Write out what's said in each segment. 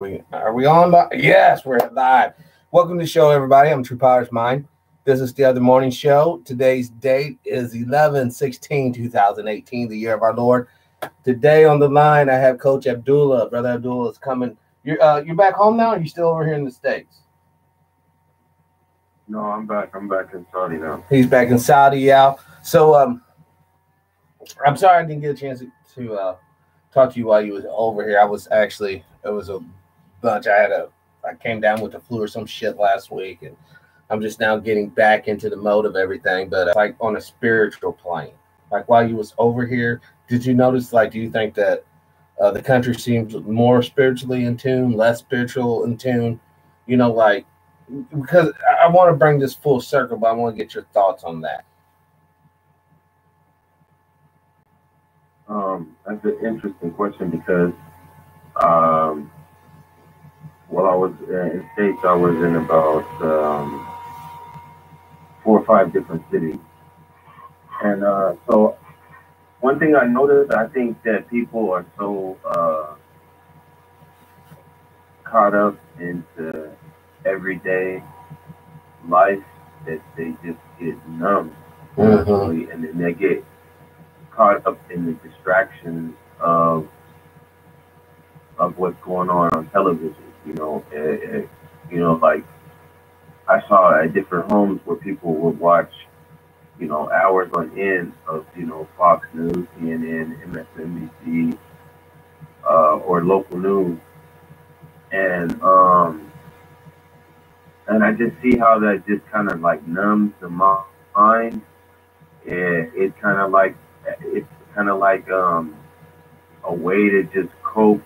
Are we on? Yes, we're live. Welcome to the show, everybody. I'm True Potter's Mind. This is the other morning show. Today's date is 11/16/2018, the year of our Lord. Today on the line, I have Coach Abdullah. Brother Abdullah is coming. You're back home now, or are you still over here in the States? No, I'm back. I'm back in Saudi now. He's back in Saudi, yeah. So I'm sorry I didn't get a chance to talk to you while you was over here. It was a bunch. I came down with the flu or some shit last week, and I'm just now getting back into the mode of everything. But like on a spiritual plane, like while you was over here, did you notice? Like, do you think that the country seems more spiritually in tune, less spiritual in tune? You know, like because I want to bring this full circle, but I want to get your thoughts on that. That's an interesting question because while I was in States, I was in about 4 or 5 different cities. And so one thing I noticed, I think that people are so caught up into everyday life that they just get numb, and then they get caught up in the distractions of what's going on television. Like I saw at different homes where people would watch, hours on end of, Fox News, CNN, MSNBC, or local news, and I just see how that just kind of like numbs the mind. It's kind of like a way to just cope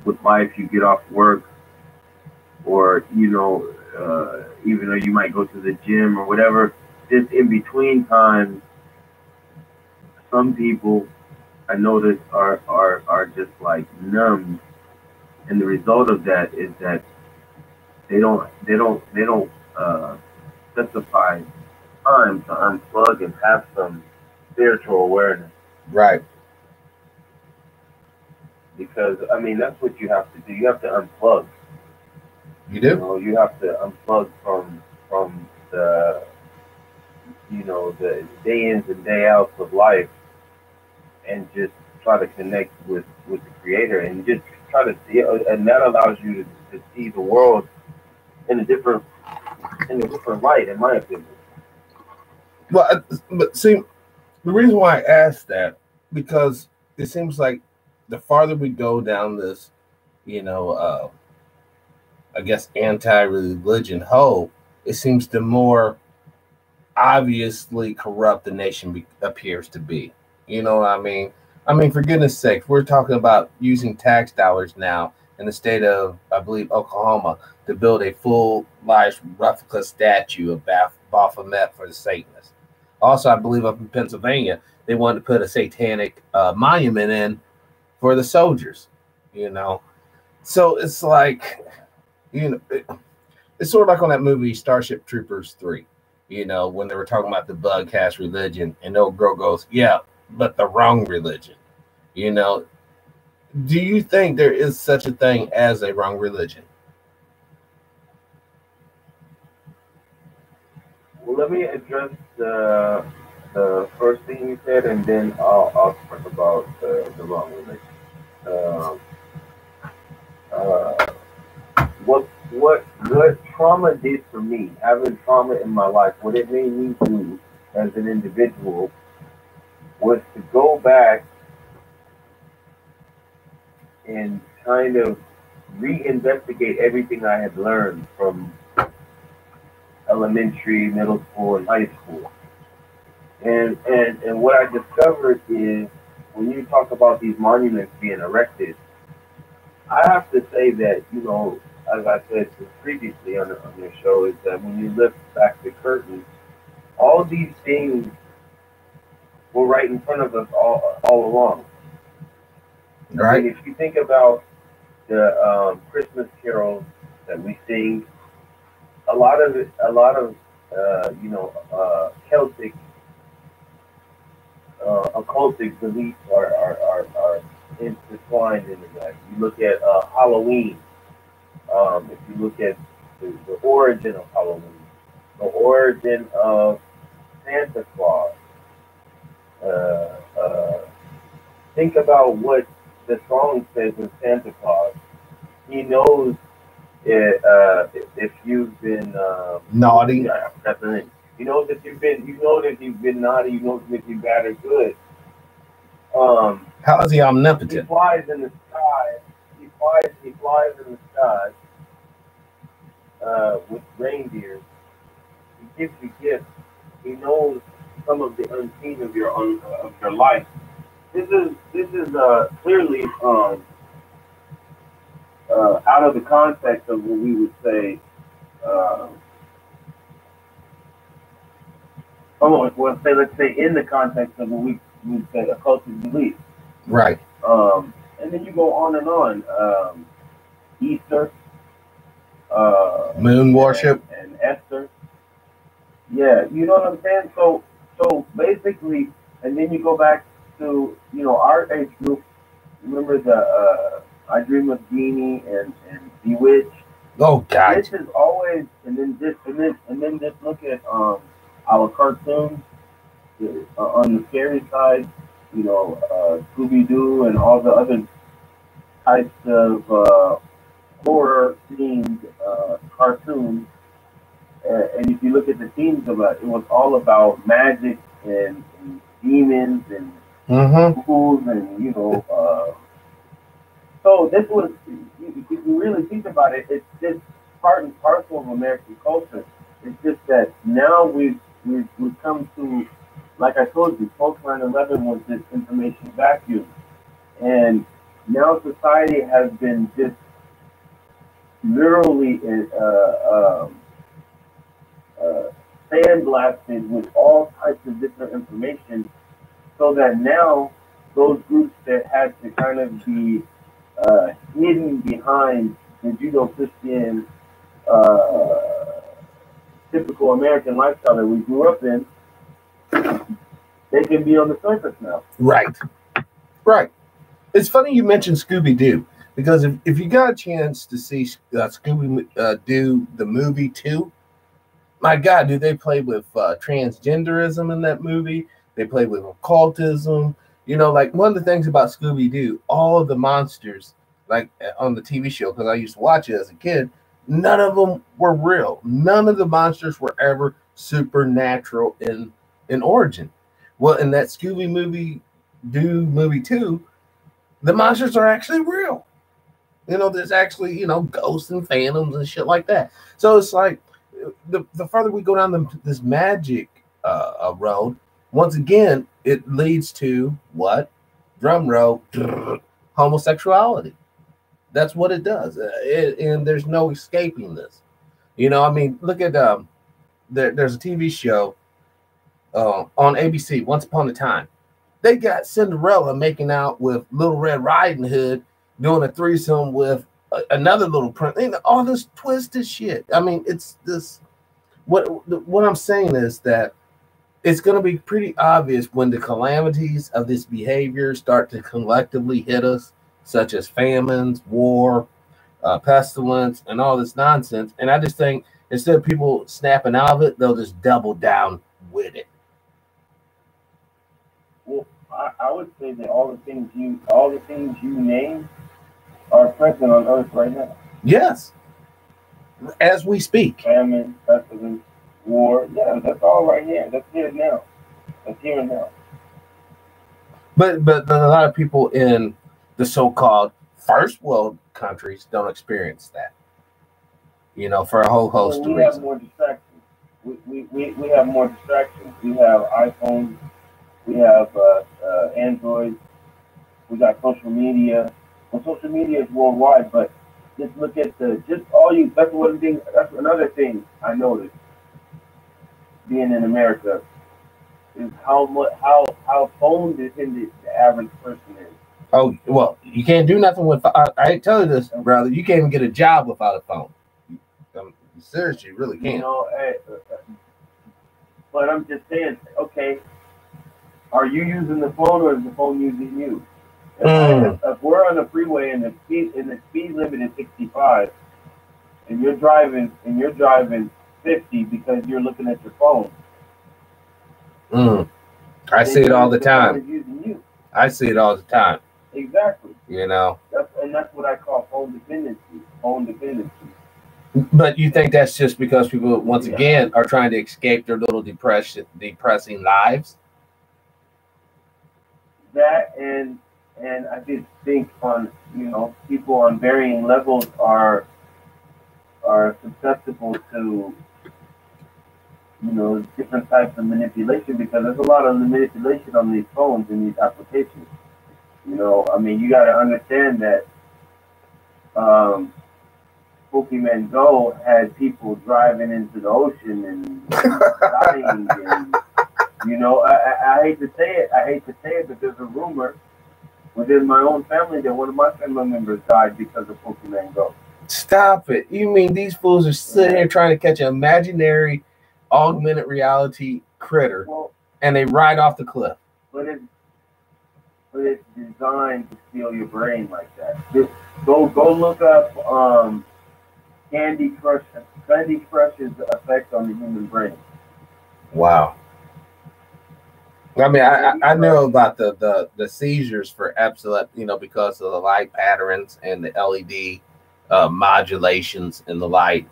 with life. You get off work, or even though you might go to the gym or whatever, just in between times, some people I notice are just like numb, and the result of that is that they don't specify time to unplug and have some spiritual awareness. Right. Because that's what you have to do. You have to unplug. You do. You have to unplug from the the day ins and day outs of life, and just try to connect with the Creator, and just try to see, and that allows you to see the world in a different light, in my opinion. Well, but see, the reason why I asked that, because it seems like the farther we go down this, I guess anti-religion hole, it seems the more obviously corrupt the nation appears to be. You know what I mean? I mean, for goodness sake, we're talking about using tax dollars now in the state of, I believe, Oklahoma, to build a full-life replica statue of Baphomet for the Satanists. Also, I believe up in Pennsylvania, they wanted to put a satanic monument in for the soldiers, So it's like, it's sort of like on that movie Starship Troopers 3, when they were talking about the bug cast religion, and the old girl goes, yeah, but the wrong religion. Do you think there is such a thing as a wrong religion? Well, let me address the first thing you said, and then I'll talk about the wrong religion. What trauma did for me, having trauma in my life, what it made me do as an individual was to go back and kind of reinvestigate everything I had learned from elementary, middle school, and high school. And what I discovered is, when you talk about these monuments being erected, I have to say that, as I said previously on your show, is that when you lift back the curtain, all these things were right in front of us all along. Right. I mean, if you think about the Christmas carols that we sing, a lot of Celtic occultic beliefs are intertwined into that. You look at Halloween. you look at the origin of Halloween, the origin of Santa Claus, uh, uh, think about what the song says in Santa Claus. He knows if you've been naughty. Yeah, I forgot the name. He knows if you've been. You know that you've been naughty. You know if you're bad or good. How is he omnipotent? He flies in the sky. He flies in the sky with reindeers. He gives you gifts. He knows some of the unseen of your life. This is clearly out of the context of what we would say. Let's say in the context of what we would say a cultural belief. Right. And then you go on and on. Easter. Moon worship. And Esther. Yeah, you know what I'm saying? So basically, and then you go back to, our age group. Remember the I Dream of Jeannie and Bewitched. Oh God! This is always, and then just look at our cartoons on the scary side. Scooby Doo and all the other types of horror themed cartoons. And if you look at the themes of it, it was all about magic and demons and fools and so this was, if you really think about it, it's just part and parcel of American culture. It's just that now we've come to, like I told you, post 9/11 was this information vacuum, and now society has been just literally sandblasted with all types of different information, so that now those groups that had to kind of be hidden behind the Judeo-Christian typical American lifestyle that we grew up in, they can be on the surface now. Right. It's funny you mentioned Scooby Doo, because if you got a chance to see Scooby Doo the movie too, my God, do they play with transgenderism in that movie? They play with occultism. Like one of the things about Scooby Doo, all of the monsters, like on the TV show, because I used to watch it as a kid, none of them were real. None of the monsters were ever supernatural in origin. Well, in that Scooby Doo movie too, the monsters are actually real. There's actually ghosts and phantoms and shit like that. So it's like the further we go down this magic road, once again, it leads to what? Drum roll, homosexuality. That's what it does. And there's no escaping this. Look at there's a TV show on ABC, Once Upon a Time. They got Cinderella making out with Little Red Riding Hood, doing a threesome with another little prince. All this twisted shit. It's this. What I'm saying is that it's going to be pretty obvious when the calamities of this behavior start to collectively hit us, such as famines, war, pestilence, and all this nonsense. And I just think instead of people snapping out of it, they'll just double down with it. Well, I would say that all the things you name are present on Earth right now. Yes, as we speak. Famine, pestilence, war. Yeah, that's all right here. That's here now. That's here and now. But a lot of people in the so-called first world countries don't experience that. For a whole host of reasons. We have more distractions. We have more distractions. We have iPhones. We have Android. We got social media. Well, social media is worldwide, but just look at that's one thing. That's another thing I noticed being in America is how phone dependent the average person is. Oh, well, you can't do nothing with. I tell you this, brother. You can't even get a job without a phone. Seriously, you really can't. But I'm just saying, okay, are you using the phone or is the phone using you? If we're on the freeway and the speed limit is 65, and you're driving 50 because you're looking at your phone. I see it all the time. Using you. I see it all the time. Exactly. You know. That's what I call phone dependency. Phone dependency. But you think that's just because people, once again, are trying to escape their little depressing lives? That and I just think on people on varying levels are susceptible to different types of manipulation, because there's a lot of manipulation on these phones and these applications. I mean, you got to understand that Pokemon Go had people driving into the ocean and dying, and I hate to say it, but there's a rumor within my own family that one of my family members died because of Pokemon Go. Stop it! You mean these fools are sitting here trying to catch an imaginary, augmented reality critter, and they ride off the cliff? But it's designed to steal your brain like that. Just go look up Candy Crush's effect on the human brain. Wow. I mean, I know about the seizures for epilepsy, because of the light patterns and the LED modulations in the light.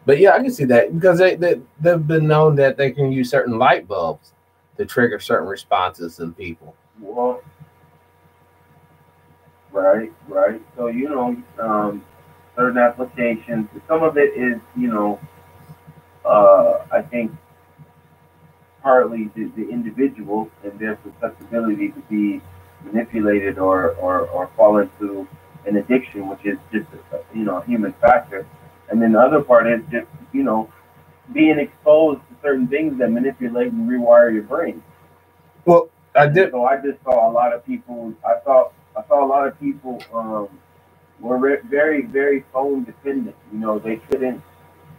But yeah, I can see that, because they've been known that they can use certain light bulbs to trigger certain responses in people. Well, right. So certain applications. Some of it is I think partly the individual and their susceptibility to be manipulated or fall into an addiction, which is just a human factor. And then the other part is just being exposed to certain things that manipulate and rewire your brain. Well, I did. So I just saw a lot of people. I saw a lot of people were very, very phone dependent. They couldn't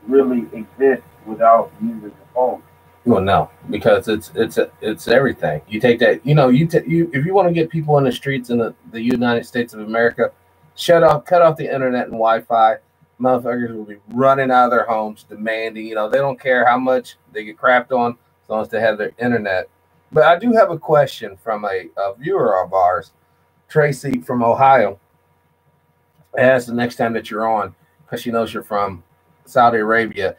really exist without using the phone. Well, no, because it's everything. You take that, if you want to get people in the streets in the United States of America, cut off the internet and Wi-Fi. Motherfuckers will be running out of their homes demanding. They don't care how much they get crapped on as long as they have their internet. But I do have a question from a viewer of ours, Tracy from Ohio. Asked the next time that you're on, because she knows you're from Saudi Arabia.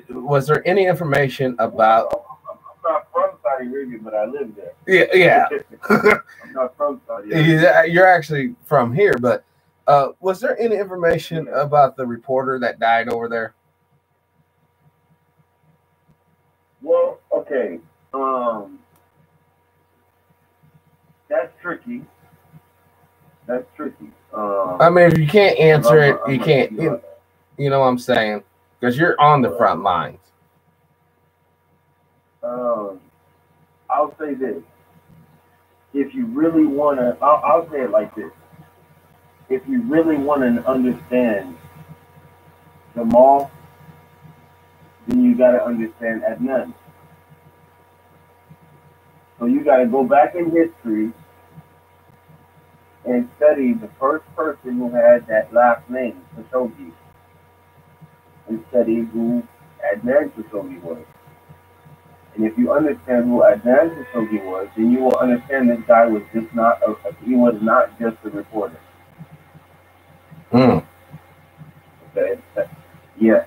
Was there any information about? I'm not from Saudi Arabia, but I live there. Yeah. I'm not from Saudi Arabia. You're actually from here, but was there any information about the reporter that died over there? Well, okay. That's tricky. I mean, if you can't answer it, you can't. You know what I'm saying? Because you're on the front lines. I'll say this. If you really want to, I'll say it like this. If you really want to understand Jamal, then you got to understand Adnan. So you got to go back in history and study the first person who had that last name, Khashoggi, and study who Adnan Khashoggi was. And if you understand who Adnan Khashoggi was, then you will understand this guy was just not he was not just a reporter. Okay. Yes.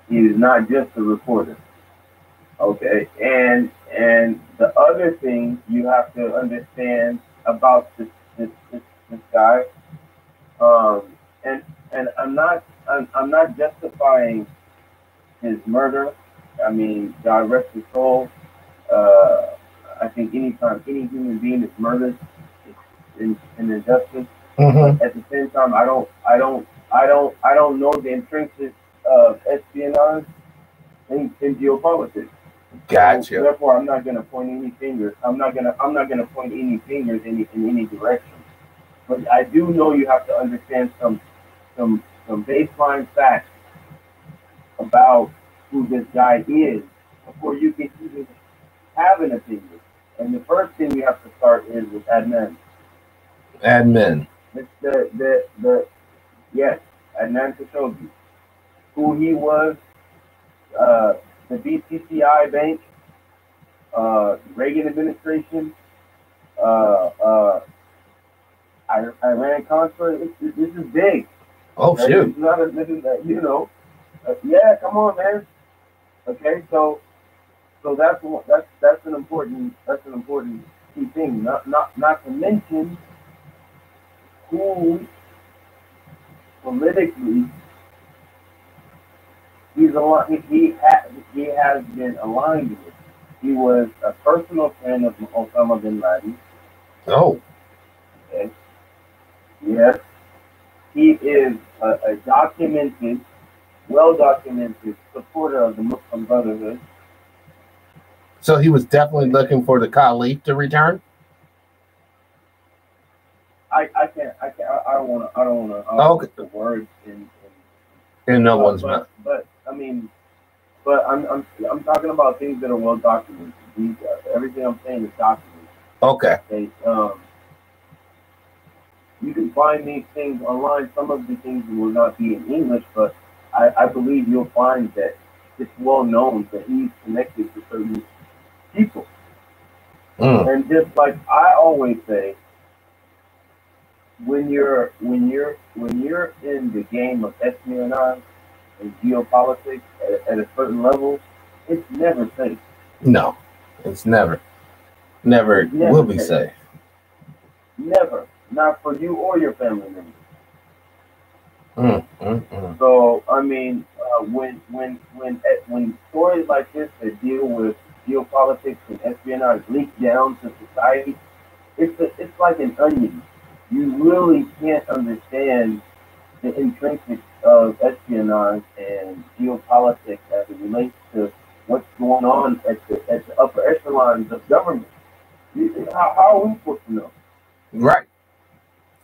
He is not just a reporter. Okay. And the other thing you have to understand about this guy, and I'm not justifying his murder. I mean, God rest his soul. I think anytime any human being is murdered, it's an injustice. But at the same time, I don't know the intrinsics of espionage in geopolitics. Gotcha. So, therefore, I'm not going to point any fingers. I'm not going to point any fingers in any direction. But I do know you have to understand some baseline facts about who this guy is before you can even have an opinion. And the first thing you have to start is with Adnan. Adnan. Yes, Adnan Khashoggi. who he was, the BCCI Bank, Reagan administration, uh, uh, Iran Contra. This is big. Oh, Okay? shoot. This is not a, this is a, yeah, come on, man. Okay, so that's an important key thing. Not to mention who politically he has been aligned with. He was a personal friend of Osama bin Laden. Oh. Okay. Yes. He is a documented, well documented supporter of the Muslim Brotherhood. So he was definitely looking for the Caliph to return? I don't wanna Okay. put the words In no one's mouth. But I mean, but I'm talking about things that are well documented. Everything I'm saying is documented. Okay. Okay. You can find these things online. Some of the things will not be in English, but I believe you'll find that it's well known that he's connected to certain people. And just like I always say, when you're in the game of espionage and geopolitics at a certain level, it's never safe. No, it's never will be safe. Never, not for you or your family members. So I mean, when stories like this that deal with geopolitics and espionage leak down to society, it's like an onion. You really can't understand the intrinsics of espionage and geopolitics as it relates to what's going on at the upper echelons of government. How are we supposed to know? Right.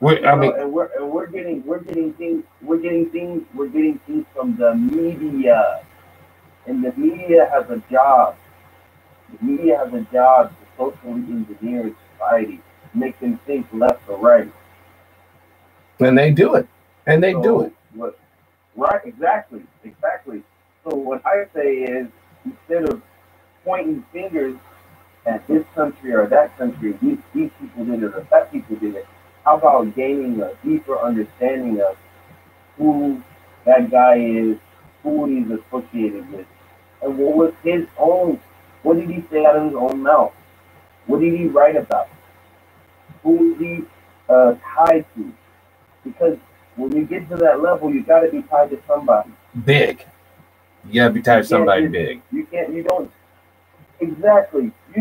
We're getting things from the media, and the media has a job. The media has a job to socially engineer society, make them think left or right. And they do it. And they do it. Right, exactly. So what I say is, instead of pointing fingers at this country or that country, these people did it or that people did it, how about gaining a deeper understanding of who that guy is, who he's associated with, and what was his own, what did he say out of his own mouth? What did he write about? Who is he tied to? Because when you get to that level, you got to be tied to somebody big. You got to be tied to somebody big. You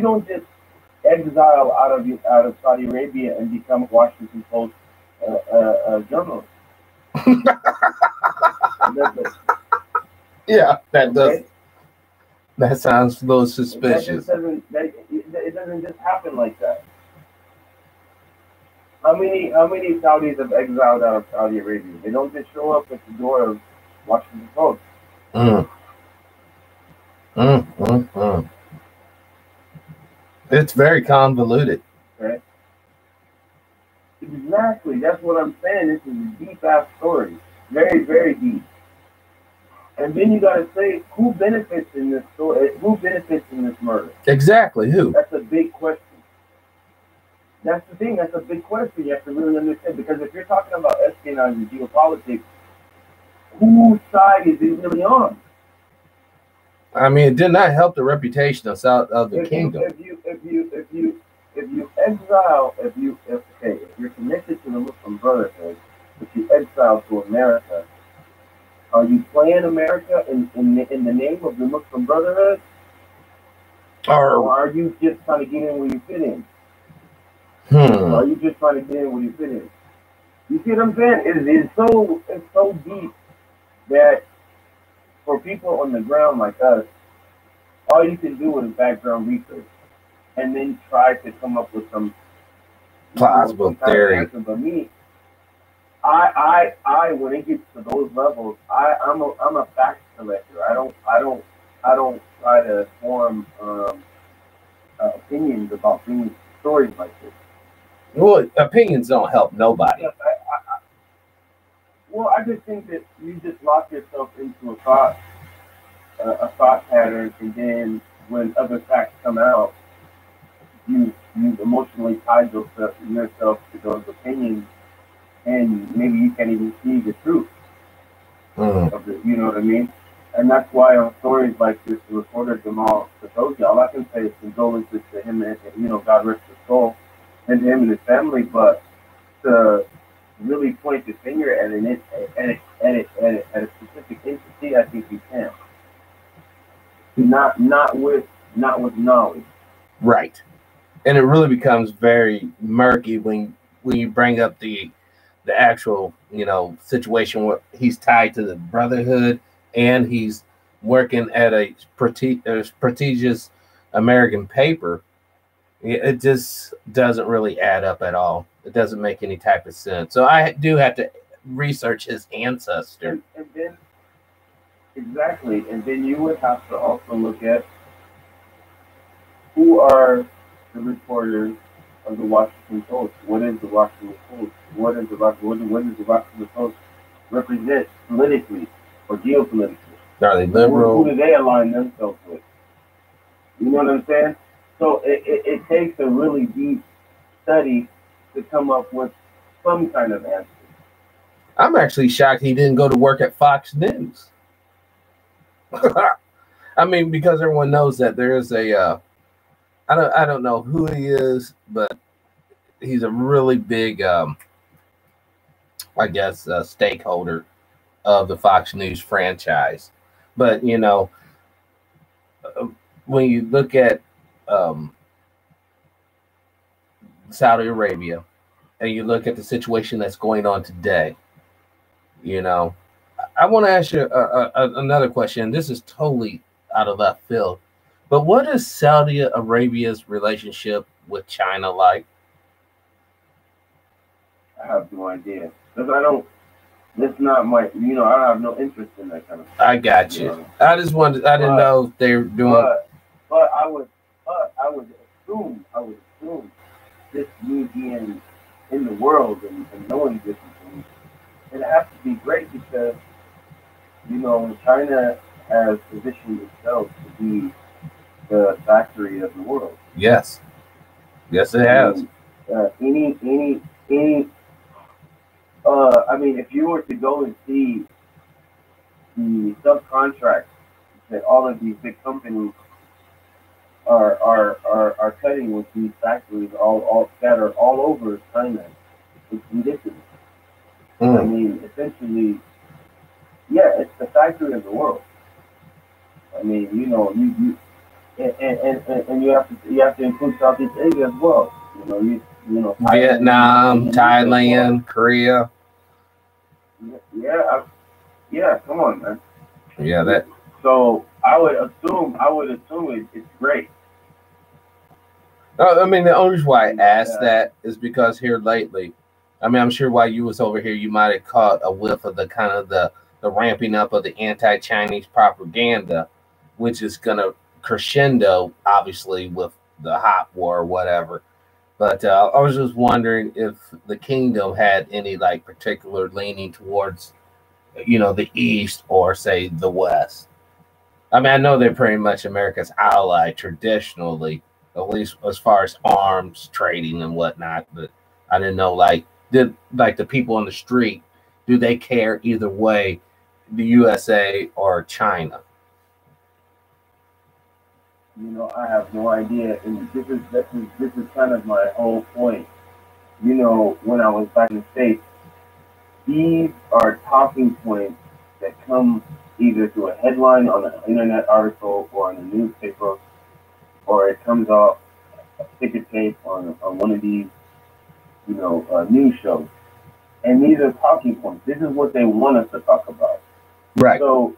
don't just exile out of Saudi Arabia and become a Washington Post journalist. Yeah, that does. That sounds a little suspicious. It doesn't just happen like that. How many Saudis have exiled out of Saudi Arabia? They don't just show up at the door of Washington Post. It's very convoluted. Right? Exactly. That's what I'm saying. This is a deep ass story. Very, very deep. And then you gotta say, who benefits in this story? Who benefits in this murder? Exactly. Who? That's a big question. That's the thing. That's a big question. You have to really understand, because if you're talking about espionage and geopolitics, whose side is it really on? I mean, it did not help the reputation of the kingdom. If you're connected to the Muslim Brotherhood, if you exile to America, are you playing America in the name of the Muslim Brotherhood, or are you just trying to get in where you fit in? Are you just trying to get in where you fit in? You see what I'm saying? It's so deep that for people on the ground like us, all you can do is background research and then try to come up with some plausible theory. But me, I when it gets to those levels, I'm a fact collector. I don't try to form opinions about things, stories like this. Well, opinions don't help nobody. Well, I just think that you just lock yourself into a thought pattern, and then when other facts come out, you emotionally tied yourself to those opinions, and maybe you can't even see the truth of it. You know what I mean? And that's why on stories like this, the reporter Jamal Khashoggi, all I can say is condolences to him, and God rest his soul, and to him and his family. But to really point the finger at a specific entity, I think you can. Not with knowledge. Right. And it really becomes very murky when you bring up the actual, situation where he's tied to the Brotherhood and he's working at a prestigious American paper. It just doesn't really add up at all. It doesn't make any type of sense. So I do have to research his ancestor. And then, exactly. And then you would have to also look at who are the reporters of the Washington Post. What is the Washington Post? What does the Washington Post represent politically or geopolitically? Are they liberal? Who do they align themselves with? You know what I'm saying? So it takes a really deep study to come up with some kind of answer. I'm actually shocked he didn't go to work at Fox News. I mean, because everyone knows that there is a I don't know who he is, but he's a really big stakeholder of the Fox News franchise. But when you look at Saudi Arabia and you look at the situation that's going on today, I want to ask you another question. This is totally out of left field, but what is Saudi Arabia's relationship with China like? I have no idea, because it's not my, I have no interest in that kind of stuff. I got you. I just wanted, I didn't know if they were doing. But I would assume this me being in the world and knowing different things, it has to be great because, China has positioned itself to be the factory of the world. Yes, it has. If you were to go and see the subcontracts that all of these big companies are cutting with these factories all scattered all over China, it's ridiculous. I mean, essentially, yeah, it's the factory of the world. I mean, you have to include Southeast Asia as well. Vietnam, Thailand, Korea. Yeah, come on, man. Yeah, that. So I would assume it's great. I mean, the only reason why I asked that is because here lately, I mean, I'm sure while you was over here, you might have caught a whiff of the kind of the ramping up of the anti-Chinese propaganda, which is going to crescendo, obviously, with the hot war or whatever. But I was just wondering if the kingdom had any particular leaning towards, the East or say the West. I mean, I know they're pretty much America's ally traditionally, at least as far as arms trading and whatnot. But I didn't know, did the people on the street, do they care either way, the USA or China? I have no idea, and this is kind of my whole point. When I was back in the States, these are talking points that come either through a headline on an internet article or in a newspaper, or it comes off a ticker tape on one of these, news shows. And these are talking points. This is what they want us to talk about. Right. So,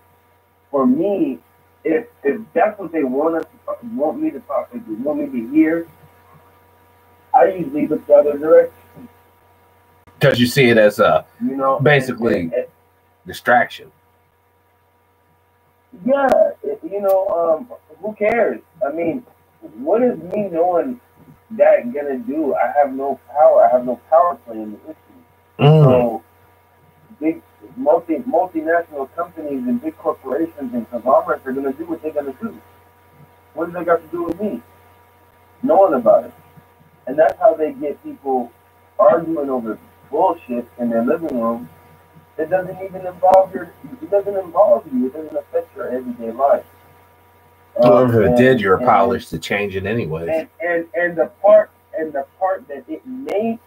for me, if that's what they want me to hear, I usually look the other direction. Because you see it as a basically distraction. Yeah, who cares? I mean, what is me knowing that gonna do? I have no power. I have no power play in the issue. So big multinational companies and big corporations and conglomerates are going to do what they're going to do. What does that got to do with me? Knowing about it. And that's how they get people arguing over bullshit in their living room. It doesn't even involve it doesn't involve you. It doesn't affect your everyday life. Well, if it did, you're polished to change it anyways. And the part that it may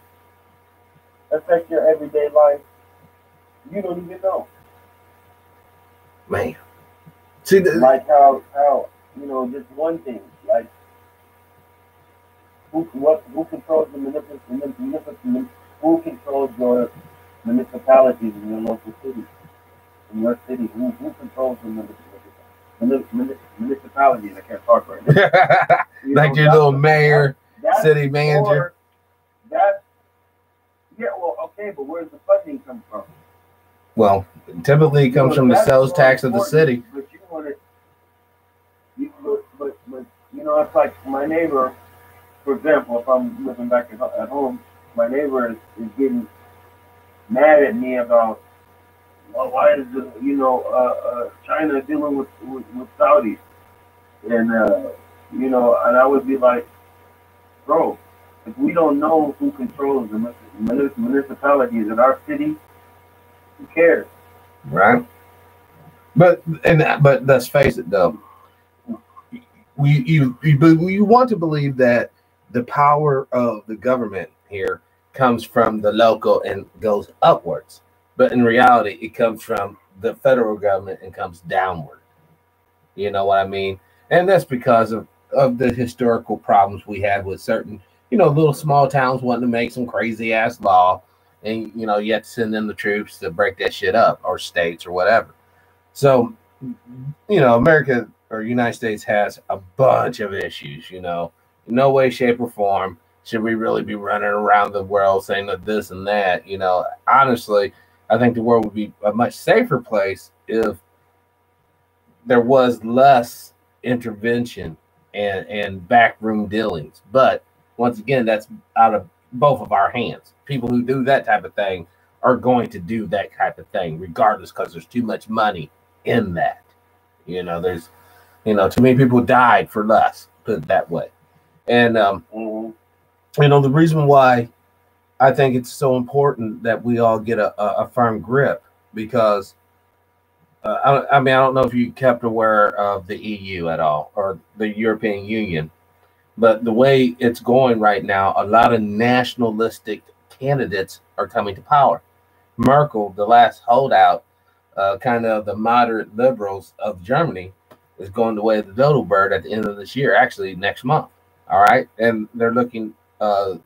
affect your everyday life, you don't even know. Man. See, like how just one thing, like who controls who controls your municipalities in your local city, in your city? Who controls the municipalities? I can't talk right now. Like your little mayor, city manager. Well, okay, but where's the funding come from? Well, typically it comes from the sales tax of the city. But you want it. But it's like my neighbor, for example, if I'm living back at home, my neighbor is getting mad at me about, well, why is China dealing with Saudis, and and I would be like, bro, if we don't know who controls the municipalities in our city, who cares? Right. But let's face it, though. You want to believe that the power of the government here comes from the local and goes upwards, but in reality, it comes from the federal government and comes downward. You know what I mean? And that's because of the historical problems we had with certain, little small towns wanting to make some crazy ass law, and you have to send in the troops to break that shit up, or states or whatever. So, America or United States has a bunch of issues. No way, shape, or form should we really be running around the world saying that this and that. Honestly, I think the world would be a much safer place if there was less intervention and backroom dealings. But once again, that's out of both of our hands. People who do that type of thing are going to do that type of thing regardless, because there's too much money in that. There's too many people died for less, put it that way. And the reason why I think it's so important that we all get a firm grip, because I don't know if you kept aware of the EU at all, or the European Union, but the way it's going right now, a lot of nationalistic candidates are coming to power. Merkel, the last holdout, kind of the moderate liberals of Germany, is going the way of the dodo bird at the end of this year, actually next month. All right. And they're looking, I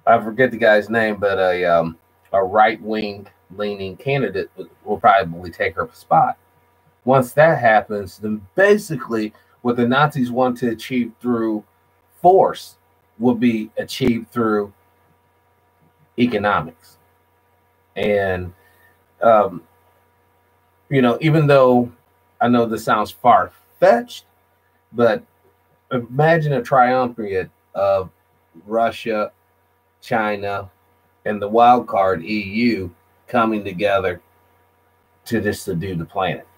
forget the guy's name, but a right-wing leaning candidate will probably take her spot. Once that happens, then basically what the Nazis want to achieve through force will be achieved through economics. And, even though I know this sounds far-fetched, but imagine a triumvirate of Russia, China, and the wild card EU coming together to just subdue the planet.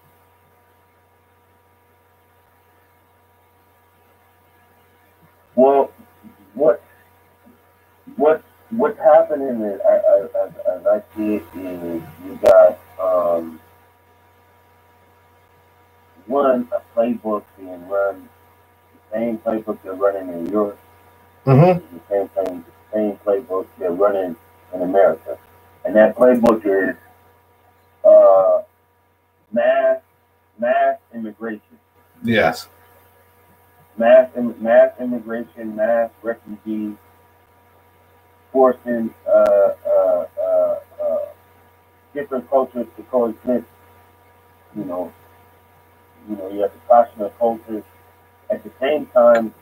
Well, what's happening is, as I see it, is you got a playbook being run, the same playbook they're running in Europe, the same playbook they're running in America, and that playbook is mass immigration. Yes. Mass immigration, mass refugees, forcing different cultures to coexist. You have the clashing of cultures. At the same time,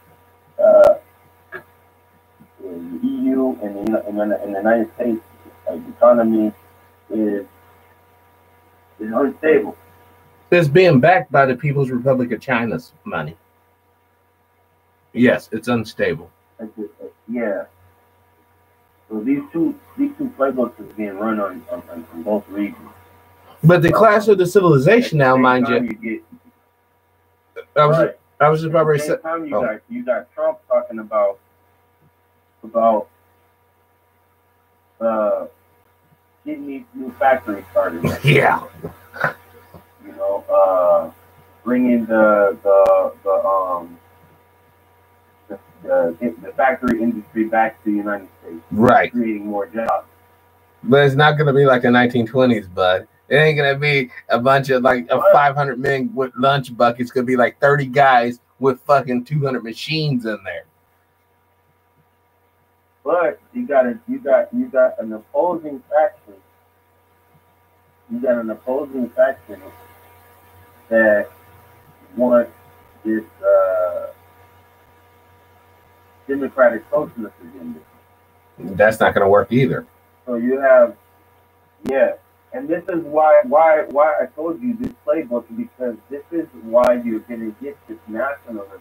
the EU and the United States economy is unstable. It's being backed by the People's Republic of China's money. Yes, it's unstable. Yeah. So these two playbooks is being run on both regions. But the clash of the civilization now, mind you. I was just about to say. Time you got Trump talking about getting these new factories started. Yeah. You know, bringing the factory industry back to the United States. Right. Creating more jobs. But it's not going to be like the 1920s, bud. It ain't going to be a bunch of like 500 men with lunch buckets. It's going to be like 30 guys with fucking 200 machines in there. But you got an opposing faction. You got an opposing faction that want this democratic socialist agenda. That's not going to work either. So you have, and this is why I told you this playbook, because this is why you're going to get this nationalism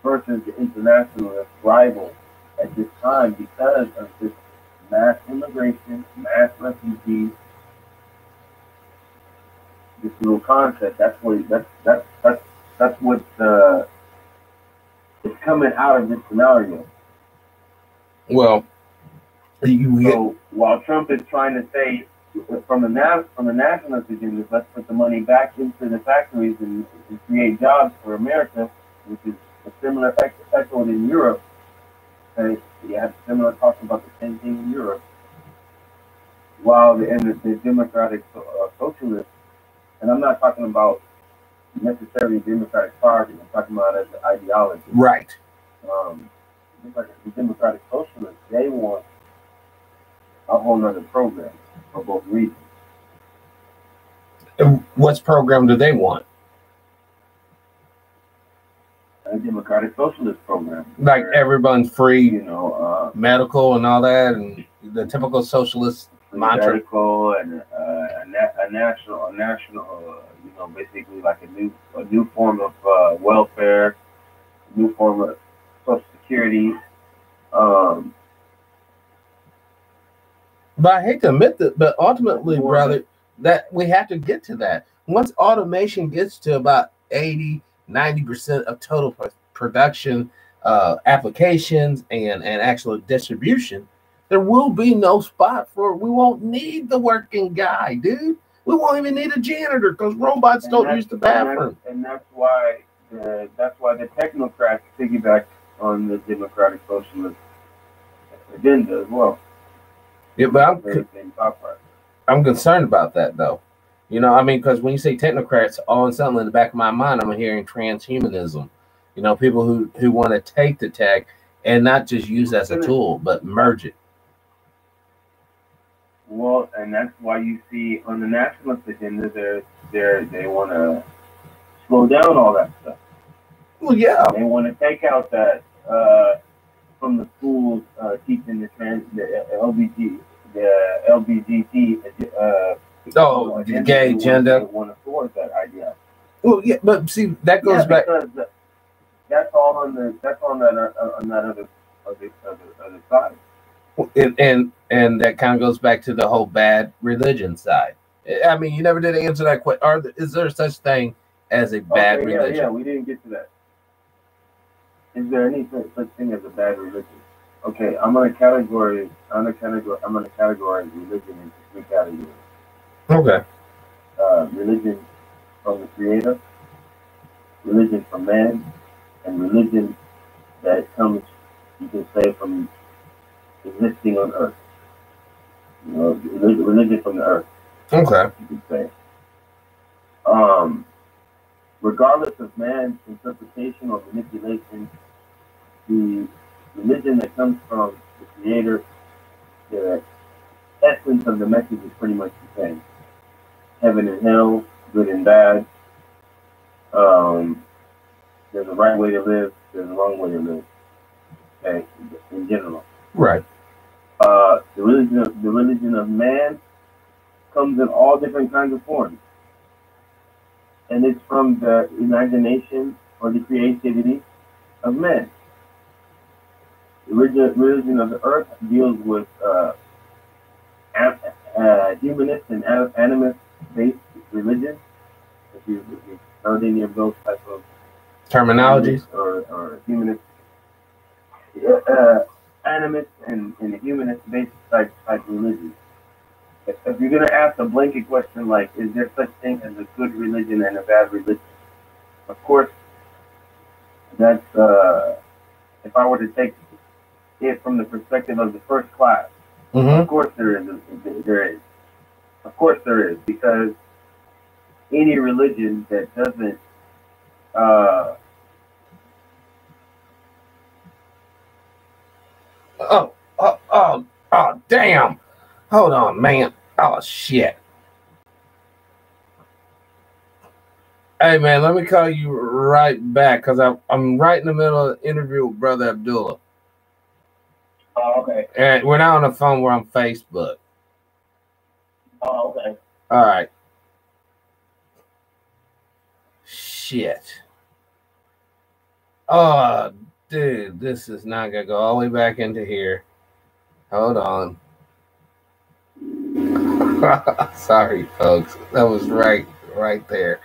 versus the internationalist rival at this time, because of this mass immigration, mass refugees, this little concept. That's what is coming out of this scenario. Well, so while Trump is trying to say from the nationalist agenda, let's put the money back into the factories and create jobs for America, which is a similar echo in Europe. Okay, you have similar talks about the same thing in Europe. While the democratic socialists, and I'm not talking about necessarily Democratic Party, I'm talking about as an ideology. Right. The democratic socialists, they want a whole other program for both regions. And what program do they want? A democratic socialist program. Like everyone's free, medical and all that, and the typical socialist mantra. Medical and a national, basically like a new form of welfare, a new form of Social Security. But I hate to admit that, but ultimately, brother, that we have to get to that. Once automation gets to about 80-90% of total production, applications, and actual distribution, there will be no spot for. We won't need the working guy, dude. We won't even need a janitor because robots don't use the bathroom. And that's why the technocrats piggyback on the democratic socialist agenda as well. Yeah, but I'm concerned about that, though. Because when you say technocrats, all of a sudden in the back of my mind, I'm hearing transhumanism. People who want to take the tech and not just use it as a tool, but merge it. Well, and that's why you see on the nationalist agenda, they want to slow down all that stuff. Well, yeah. They want to take out that from the schools teaching the LGBT, the gay agenda. They want to force that idea. Well, yeah, but see, that goes back. That's all on that other side. And that kind of goes back to the whole bad religion side. I mean, you never did answer that question. Is there such thing as a bad religion? Yeah, we didn't get to that. Is there any such thing as a bad religion? Okay, I'm gonna categorize religion into three categories. Okay. Religion from the Creator, religion from man, and religion that comes, you can say, from existing on earth. Religion from the earth. Okay. You can say. Regardless of man's interpretation or manipulation, the religion that comes from the Creator, the essence of the message is pretty much the same. Heaven and hell, good and bad. There's a right way to live, there's a wrong way to live. Okay, in general. Right. The religion of man comes in all different kinds of forms. And it's from the imagination or the creativity of man. Religion of the earth deals with humanist and animist-based religion. If you've heard any of those type of terminologies or humanist, animist and humanist-based type religion. If you're gonna ask a blanket question like, is there such thing as a good religion and a bad religion? Of course, that's if I were to take it from the perspective of the first class. Mm-hmm. Of course there is. There is. Of course there is, because any religion that doesn't oh, damn. Hold on, man. Oh, shit. Hey, man, let me call you right back because I'm right in the middle of the interview with Brother Abdullah. Oh, okay. And we're not on the phone, we're on Facebook. Oh, okay. All right. Shit. Oh, dude, this is not going to go all the way back into here. Hold on. Sorry, folks. That was right there.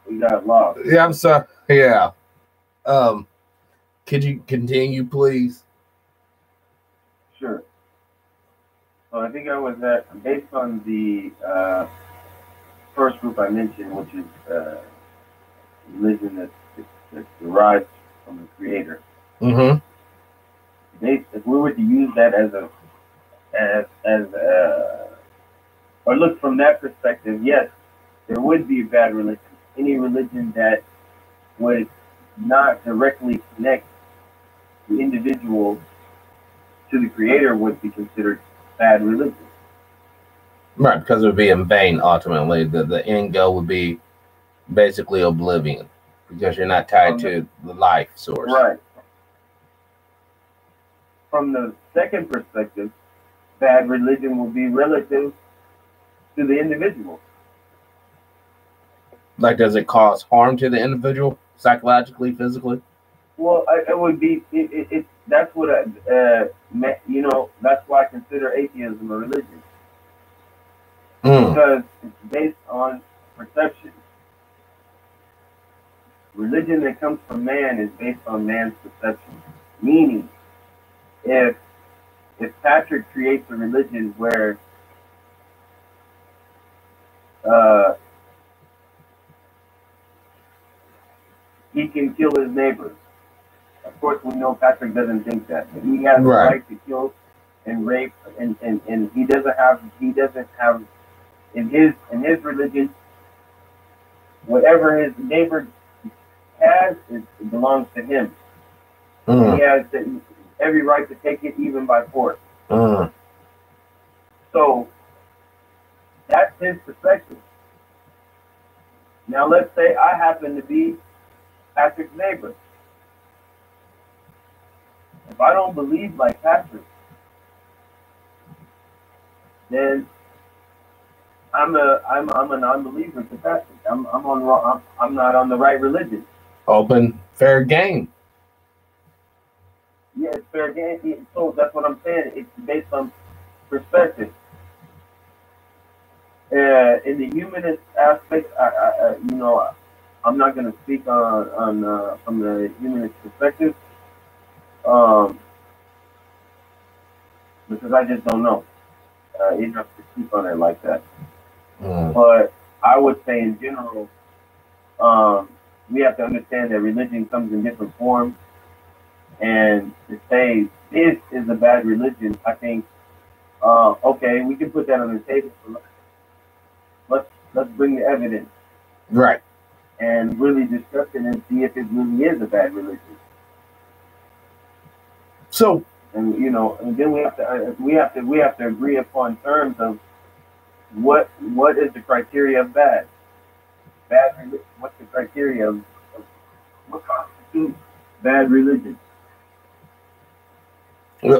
We got lost. Yeah, I'm sorry. Yeah. Could you continue, please? Sure. So I think I was based on the first group I mentioned, which is religion that derives from the Creator. Mm-hmm. If we were to use that or look from that perspective, yes, there would be a bad religion. Any religion that would not directly connect the individual to the Creator would be considered bad religion. Right, because it would be in vain, ultimately. The end goal would be basically oblivion, because you're not tied to the life source. Right. From the second perspective, bad religion will be relative to the individual. Like, does it cause harm to the individual, psychologically, physically? Well, it would be. That's what that's why I consider atheism a religion, because it's based on perception. Religion that comes from man is based on man's perception. Meaning, if Patrick creates a religion where he can kill his neighbors. Of course, we know Patrick doesn't think that. But he has the right to kill and rape, and he doesn't have in his religion, whatever his neighbor has, it belongs to him. He has every right to take it, even by force. So that's his perspective. Now, let's say I happen to be Patrick's neighbor. If I don't believe like Patrick, then I'm a non-believer to Patrick. I'm not on the right religion. Open, fair game. Yeah, it's fair game. So that's what I'm saying. It's based on perspective. In the humanist aspect, I'm not going to speak on from the humanist perspective, because I just don't know enough to speak on it like that. But I would say in general, we have to understand that religion comes in different forms, and to say this is a bad religion, I think, okay, we can put that on the table. Let's bring the evidence, right, and really discuss it and see if it really is a bad religion. So, and then we have to agree upon terms of what is the criteria of bad. What's the criteria of what constitutes bad religion? Is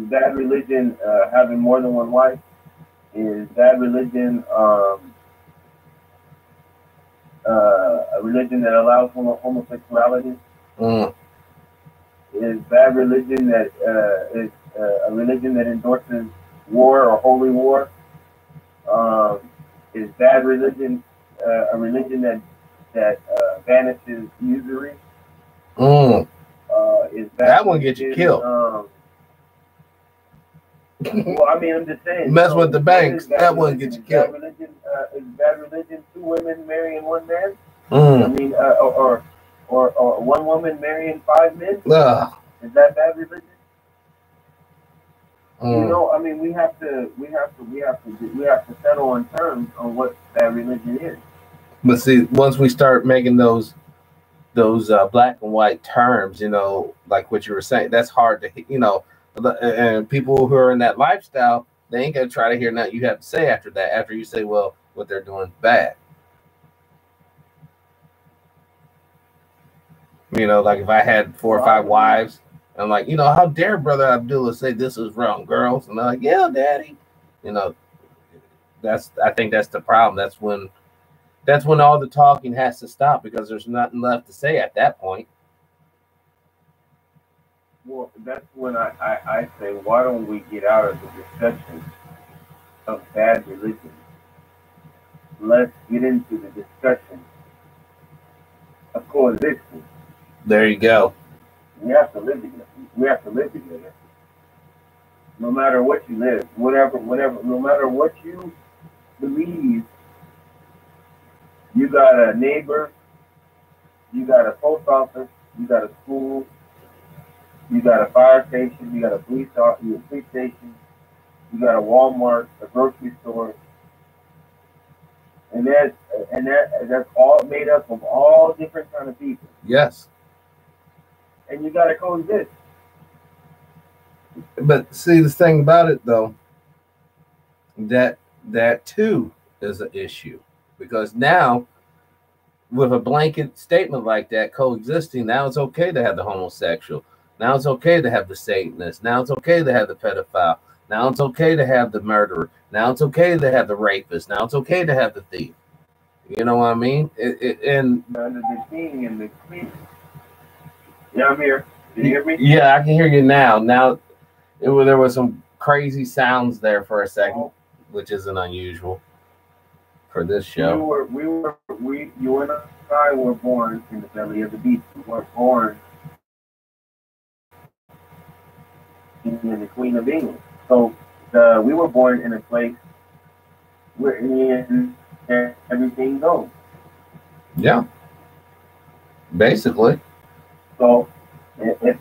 bad religion having more than one wife? Is bad religion a religion that allows homosexuality. Mm. Is bad religion that is a religion that endorses war or holy war. Is bad religion a religion that banishes usury? Mm. Is that one get you killed. Well, I mean, I'm just saying. Mess with the banks. That one gets you killed. Is bad religion 2 women marrying 1 man? Mm. I mean, or one woman marrying 5 men? Ugh. Is that bad religion? Mm. You know, I mean, we have to settle on terms on what bad religion is. But see, once we start making those black and white terms, you know, like what you were saying, that's hard to, you know, and people who are in that lifestyle, they ain't gonna try to hear nothing you have to say after that. After you say, well, what they're doing is bad. You know, like if I had 4 or 5 wives, I'm like, you know, how dare Brother Abdullah say this is wrong, girls? And they're like, yeah, Daddy. You know, I think that's the problem. That's when all the talking has to stop, because there's nothing left to say at that point. Well, that's when I say, why don't we get out of the discussion of bad religion? Let's get into the discussion of coexistence. There you go. We have to live together. We have to live together. No matter what you live, whatever, no matter what you believe, you got a neighbor, you got a post office, you got a school, you got a fire station, you got a police station, you got a Walmart, a grocery store, and that's all made up of all different kind of people. Yes. And you got to coexist. But see, the thing about it, though, that too is an issue, because now, with a blanket statement like that, coexisting, now it's okay to have the homosexual. Now it's okay to have the Satanist. Now it's okay to have the pedophile. Now it's okay to have the murderer. Now it's okay to have the rapist. Now it's okay to have the thief. You know what I mean? And under the king and the queen. Yeah, I'm here. Can you hear me? Yeah, I can hear you now. Now, there was some crazy sounds there for a second, which isn't unusual for this show. You and I were born in the belly of the beast. We weren't born in the Queen of England. So we were born in a place where everything goes. Yeah. Basically. So if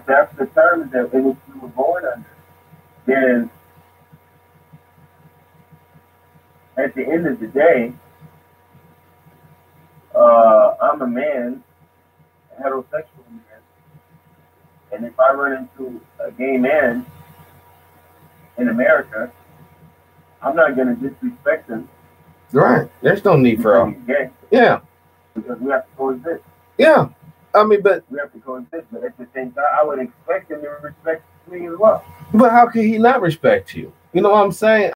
that's the term that we were born under, then at the end of the day, I'm a man, a heterosexual man, and if I run into a gay man in America, I'm not going to disrespect him. Right. There's no need for he's gay. Yeah. Because we have to coexist. Yeah. I mean, but we have to coexist. But at the same time, I would expect him to respect me as well. But how could he not respect you? You know what I'm saying?